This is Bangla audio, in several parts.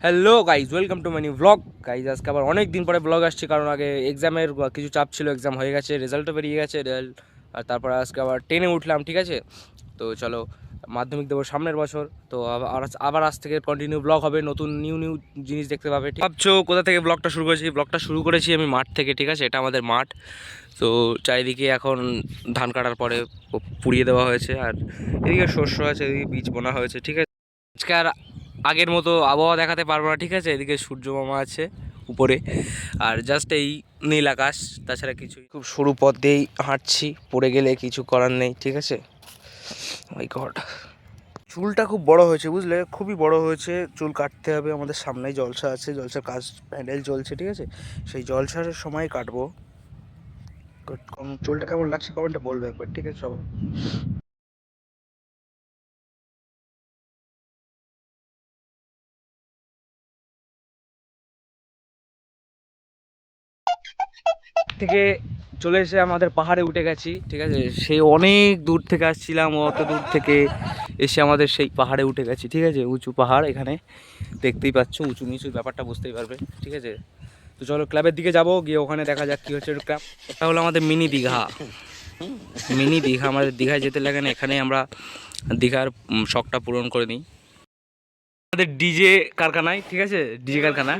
Hello guys, welcome to my new blog. Guys আজকে আবার অনেক দিন পরে ব্লগ আসছে, কারণ আগে এক্সামের কিছু চাপ ছিল, এক্সাম হয়ে গেছে, রেজাল্টও বেরিয়ে গেছে রেজাল্ট। আর তারপর আজকে আবার ট্রেনে উঠলাম, ঠিক আছে। তো চলো, মাধ্যমিক দেবো সামনের বছর, তো আবার আজ থেকে কন্টিনিউ ব্লগ হবে, নতুন নিউ নিউ জিনিস দেখতে পাবে। ভাবছো কোথা থেকে ব্লগটা শুরু করেছি? ব্লগটা শুরু করেছি আমি মাঠ থেকে, ঠিক আছে। এটা আমাদের মাঠ। তো চারিদিকে এখন ধান কাটার পরে পুড়িয়ে দেওয়া হয়েছে, আর এদিকে শস্য আছে, এদিকে বীজ বোনা হয়েছে, ঠিক আছে। আজকে আর আগের মতো আবহাওয়া দেখাতে পারবো না, ঠিক আছে। এদিকে সূর্য মামা আছে উপরে, আর জাস্ট এই নীল আকাশ, তাছাড়া কিছুই। খুব সরু পথ দিয়েই হাঁটছি, পড়ে গেলে কিছু করার নেই, ঠিক আছে। মাই গড, চুলটা খুব বড় হয়েছে, বুঝলে, খুবই বড় হয়েছে। চুল কাটতে হবে, আমাদের সামনেই জলসা আছে, জলসার কাজ প্যান্ডেল চলছে, ঠিক আছে। সেই জলসার সময় কাটবো। চুলটা কেমন লাগছে কমেন্টে বলবে একবার, ঠিক আছে সব। থেকে চলে এসে আমাদের পাহাড়ে উঠে গেছি, ঠিক আছে। সেই অনেক দূর থেকে আসছিলাম, অত দূর থেকে এসে আমাদের সেই পাহাড়ে উঠে গেছি, ঠিক আছে। উঁচু পাহাড়, এখানে দেখতেই পাচ্ছ, উঁচু নিচু ব্যাপারটা বুঝতেই পারবে, ঠিক আছে। তো চলো ক্লাবের দিকে যাব, গিয়ে ওখানে দেখা যাক কী হচ্ছে ক্লাব। এটা হলো আমাদের মিনি দীঘা। মিনি দীঘা, আমাদের দীঘায় যেতে লাগে না, এখানে আমরা দীঘার শখটা পূরণ করে নিই আমাদের ডিজে কারখানায়, ঠিক আছে। ডিজে কারখানা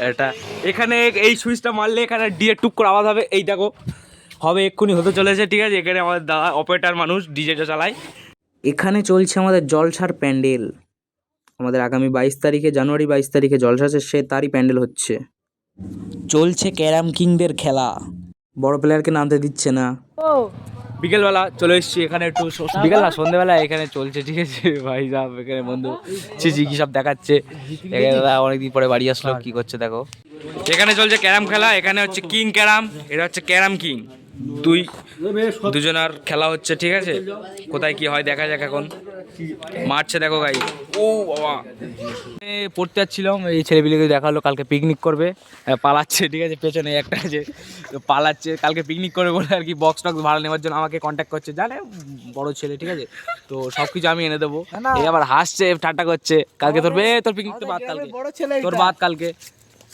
এটা, এখানে এই সুইচটা মারলে এখানে ডিজে টুক করে আওয়াজ হবে, এই দেখো হবে, এক্ষুনি হতে চলেছে, ঠিক আছে। এখানে আমাদের দাদা অপারেটার মানুষ ডিজেটা চালায়। এখানে চলছে আমাদের জলসার প্যান্ডেল। আমাদের আগামী 22 তারিখে, জানুয়ারি 22 তারিখে জলসা আছে, সে তারই প্যান্ডেল হচ্ছে। চলছে ক্যারাম কিংদের খেলা, বড় প্লেয়ারকে নামতে দিচ্ছে না। বিকেলবেলা চলে এসেছি এখানে, একটু বিকেল না সন্ধ্যেবেলা এখানে চলছে, ঠিক আছে। ভাই সাহেব এখানে বন্ধু চিচি কি সব দেখাচ্ছে। দাদা অনেকদিন পরে বাড়ি আসলো, কি করছে দেখো। এখানে চলছে ক্যারাম খেলা, এখানে হচ্ছে কিং ক্যারাম, এটা হচ্ছে ক্যারাম কিং। দুজনার খেলা হচ্ছে, ঠিক আছে। কোথায় কি হয় দেখা যাক এখন। মারছে দেখো গাই, ও বাবা। পড়তে যাচ্ছিলাম, এই ছেলেপিলেকে দেখালো কালকে পিকনিক করবে, পালাচ্ছে, ঠিক আছে। পেছনে একটা আছে পালাচ্ছে, কালকে পিকনিক করবে বলে আর কি, বক্স টক্স ভাড়া নেওয়ার জন্য আমাকে কন্ট্যাক্ট করছে, জানে বড় ছেলে, ঠিক আছে। তো সব কিছু আমি এনে দেবো। এই আবার হাসছে, ঠাট্টা করছে, কালকে তোর তোর পিকনিক তো বাদ, কালকে তোর বাদ কালকে,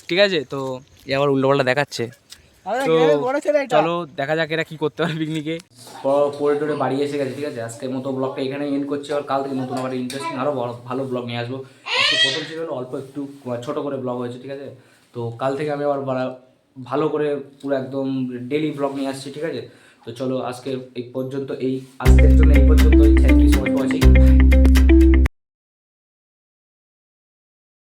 ঠিক আছে। তো এ আবার উল্টোপাল্টা দেখাচ্ছে। তো চলো দেখা যাক এরা কি করতে পারে পিকনিকে। পরে টোরে বাড়ি এসে গেছে, ঠিক আছে। আজকের মতো ব্লগটা এখানে এন্ড করছি, আর কাল থেকে নতুন আবার ইন্টারেস্টিং আরও ভালো ব্লগ নিয়ে আসবো। আজকে প্রথম ছিল অল্প একটু ছোটো করে ব্লগ হয়েছে, ঠিক আছে। তো কাল থেকে আমি আবার ভালো করে পুরো একদম ডেলি ব্লগ নিয়ে আসছি, ঠিক আছে। তো চলো আজকে এই পর্যন্ত, আজকের জন্য এই পর্যন্ত। Thank you so much for watching.